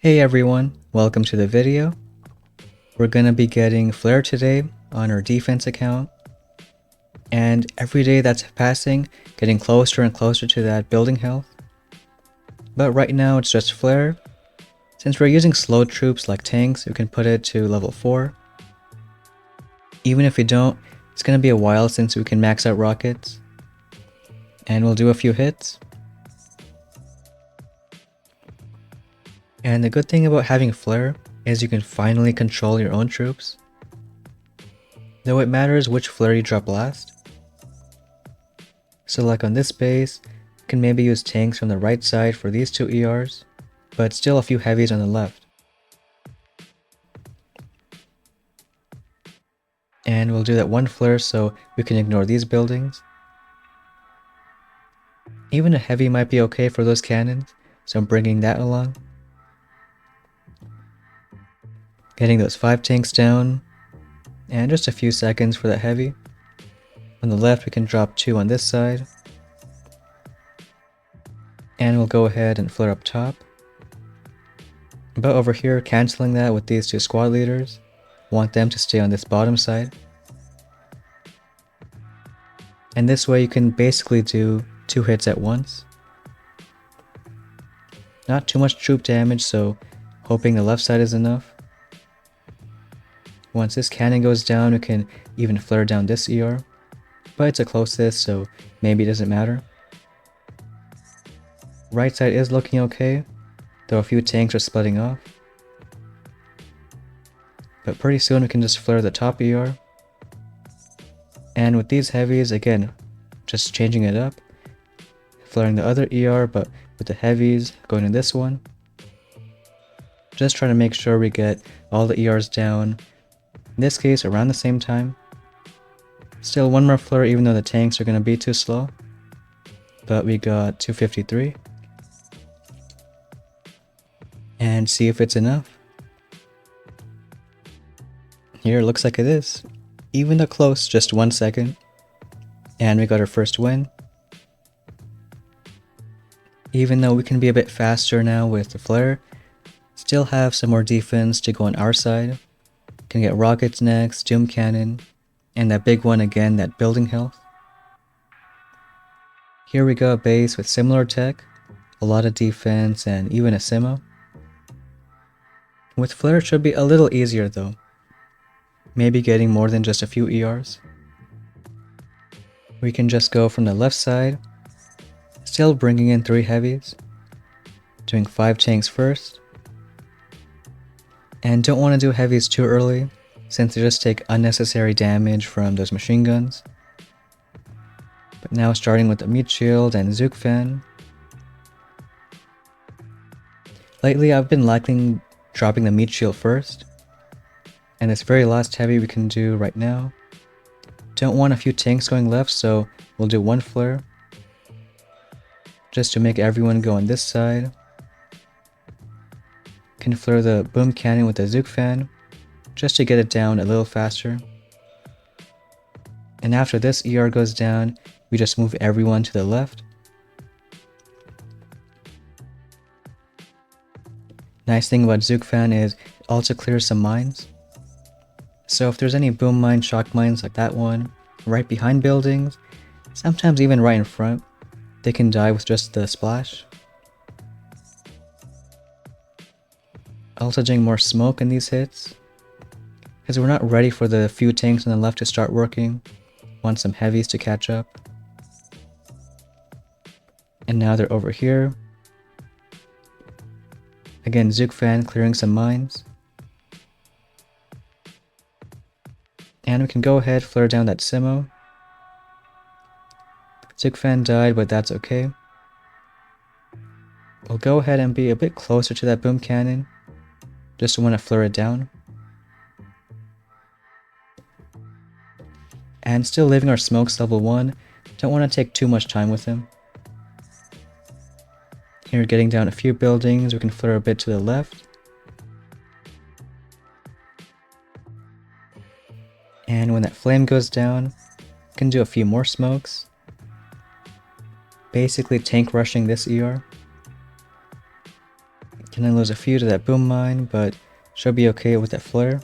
Hey everyone, welcome to the video. We're gonna be getting Flare today on our defense account, and every day that's passing, getting closer and closer to that building health. But right now it's just Flare. Since we're using slow troops like tanks, we can put it to level 4. Even if we don't, it's gonna be a while since we can max out rockets. And we'll do a few hits. And the good thing about having Flare is you can finally control your own troops. Though it matters which flare you drop last. So like on this base, you can maybe use tanks from the right side for these two ERs, but still a few heavies on the left. And we'll do that one flare so we can ignore these buildings. Even a heavy might be okay for those cannons, so I'm bringing that along. Getting those 5 tanks down, and just a few seconds for that heavy. On the left we can drop 2 on this side. And we'll go ahead and flare up top. But over here, cancelling that with these 2 squad leaders. Want them to stay on this bottom side. And this way you can basically do 2 hits at once. Not too much troop damage, so hoping the left side is enough. Once this cannon goes down, we can even flare down this ER. But it's a closest, so maybe it doesn't matter. Right side is looking okay, though a few tanks are splitting off. But pretty soon we can just flare the top ER. And with these heavies, again, just changing it up. Flaring the other ER, but with the heavies going to this one. Just trying to make sure we get all the ERs down. In this case, around the same time. Still one more flare even though the tanks are going to be too slow. But we got 253. And see if it's enough. Here, it looks like it is. Even though close, just 1 second. And we got our first win. Even though we can be a bit faster now with the flare, still have some more defense to go on our side. Can get rockets next, doom cannon, and that big one again, that building health. Here we got a base with similar tech, a lot of defense, and even a Simo. With flare it should be a little easier though. Maybe getting more than just a few ERs. We can just go from the left side, still bringing in 3 heavies, doing 5 tanks first. And don't want to do heavies too early, since they just take unnecessary damage from those machine guns. But now starting with the meat shield and Zugfan. Lately I've been liking dropping the meat shield first. And this very last heavy we can do right now. Don't want a few tanks going left, so we'll do 1 flare. Just to make everyone go on this side. Can flare the boom cannon with the Zugfan, just to get it down a little faster. And after this ER goes down, we just move everyone to the left. Nice thing about Zugfan is it also clears some mines. So if there's any boom mine, shock mines like that one, right behind buildings, sometimes even right in front, they can die with just the splash. Also doing more smoke in these hits, because we're not ready for the few tanks on the left to start working. Want some heavies to catch up. And now they're over here. Again, Zugfan clearing some mines. And we can go ahead, flare down that Simo. Zugfan died, but that's okay. We'll go ahead and be a bit closer to that boom cannon. Just want to flare it down. And still leaving our smokes level 1. Don't want to take too much time with him. Here getting down a few buildings, we can flare a bit to the left. And when that flame goes down, we can do a few more smokes. Basically tank rushing this ER. And then lose a few to that boom mine, but should be okay with that flare.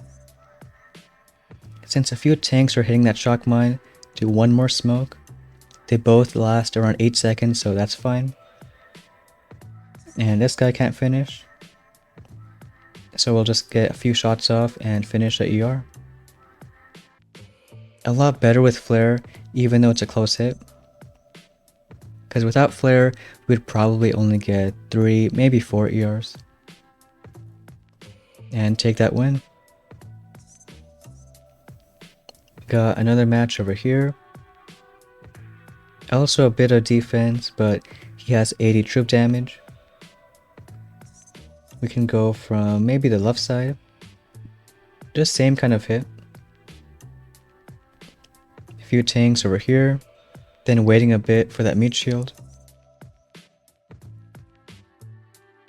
Since a few tanks are hitting that shock mine, do one more smoke. They both last around 8 seconds, so that's fine. And this guy can't finish. So we'll just get a few shots off and finish the ER. A lot better with flare, even though it's a close hit. Because without flare, we'd probably only get 3, maybe 4 ERs. And take that win. Got another match over here. Also a bit of defense, but he has 80 troop damage. We can go from maybe the left side. Just same kind of hit. A few tanks over here. Then waiting a bit for that meat shield.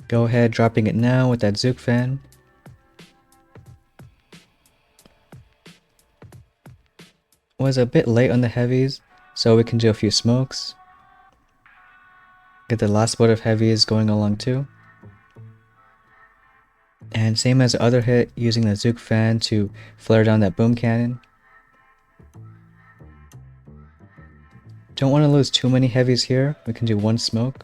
Go ahead, dropping it now with that Zook fan. Was a bit late on the heavies, so we can do a few smokes. Get the last boat of heavies going along too. And same as the other hit, using the Zook fan to flare down that boom cannon. Don't want to lose too many heavies here, we can do one smoke.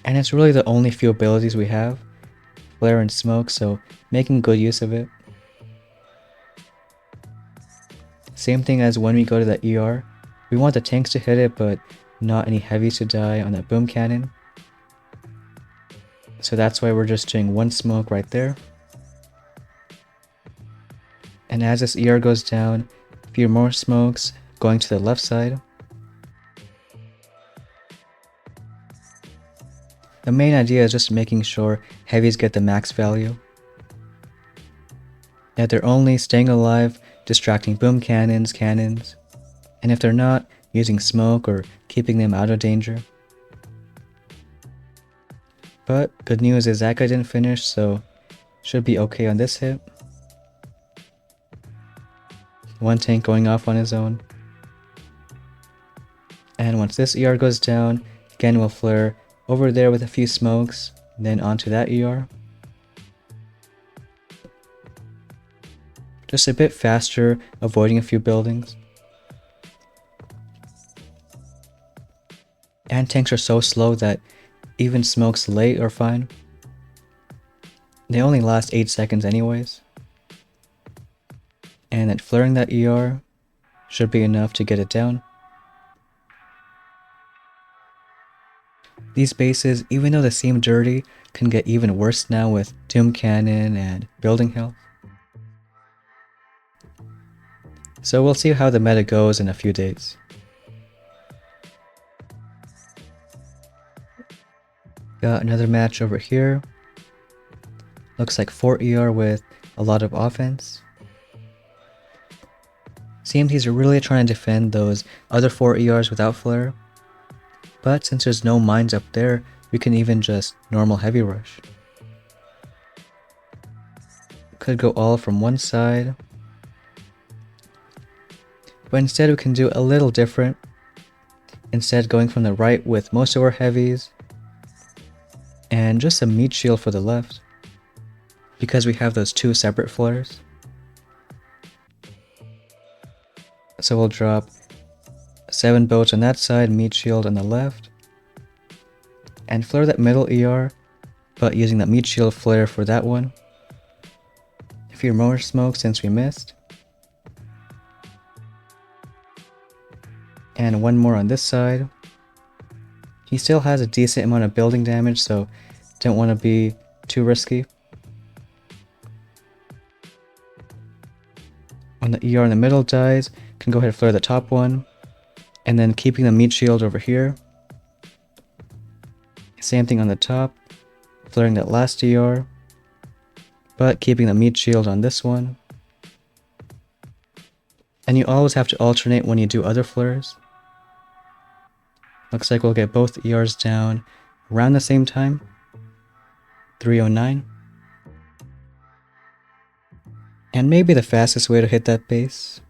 And it's really the only few abilities we have, flare and smoke, so making good use of it. Same thing as when we go to that ER, we want the tanks to hit it but not any heavies to die on that boom cannon. So that's why we're just doing one smoke right there. And as this ER goes down, a few more smokes going to the left side. The main idea is just making sure heavies get the max value. That they're only staying alive, distracting boom cannons, and if they're not, using smoke or keeping them out of danger. But good news is that guy didn't finish, so should be okay on this hit. One tank going off on his own. And once this ER goes down, again we'll flare over there with a few smokes, then onto that ER. Just a bit faster, avoiding a few buildings. And tanks are so slow that even smokes late are fine. They only last 8 seconds anyways. And then flaring that ER should be enough to get it down. These bases, even though they seem dirty, can get even worse now with Doom Cannon and building health. So we'll see how the meta goes in a few days. Got another match over here. Looks like 4 ER with a lot of offense. CMTs are really trying to defend those other 4 ERs without flare. But since there's no mines up there, we can even just normal heavy rush. Could go all from one side. But instead we can do a little different. Instead going from the right with most of our heavies. And just a meat shield for the left. Because we have those 2 separate flares. So we'll drop 7 boats on that side, meat shield on the left. And flare that middle ER, but using that meat shield flare for that one. A few more smokes since we missed. And one more on this side. He still has a decent amount of building damage, so don't want to be too risky. When the ER in the middle dies, can go ahead and flare the top one. And then keeping the meat shield over here. Same thing on the top, flaring that last ER, but keeping the meat shield on this one. And you always have to alternate when you do other flares. Looks like we'll get both ERs down around the same time. 309. And maybe the fastest way to hit that base.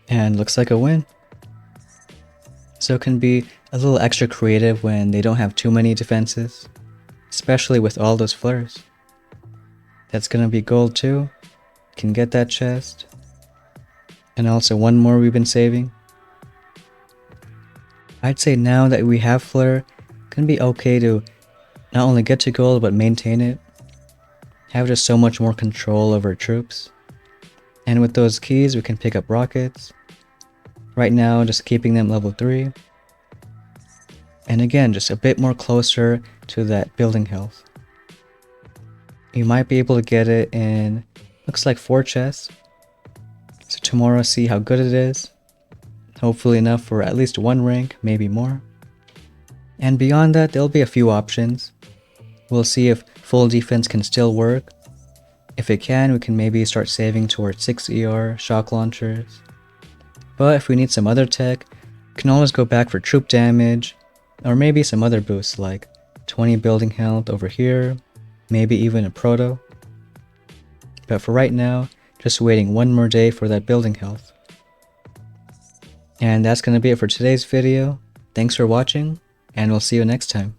And looks like a win. so it can be a little extra creative when they don't have too many defenses, especially with all those flares. That's gonna be gold too. Can get that chest. And also one more we've been saving. I'd say now that we have flare, it can be okay to not only get to gold but maintain it. Have just so much more control over troops. And with those keys we can pick up rockets. Right now just keeping them level 3. And again, just a bit more closer to that building health. You might be able to get it in, looks like 4 chests. So tomorrow see how good it is. Hopefully enough for at least 1 rank, maybe more. And beyond that, there'll be a few options. We'll see if full defense can still work. If it can, we can maybe start saving towards 6 ER, shock launchers. But if we need some other tech, we can always go back for troop damage, or maybe some other boosts like 20 building health over here, maybe even a proto. But for right now, just waiting 1 more day for that building health. And that's going to be it for today's video. Thanks for watching, and we'll see you next time.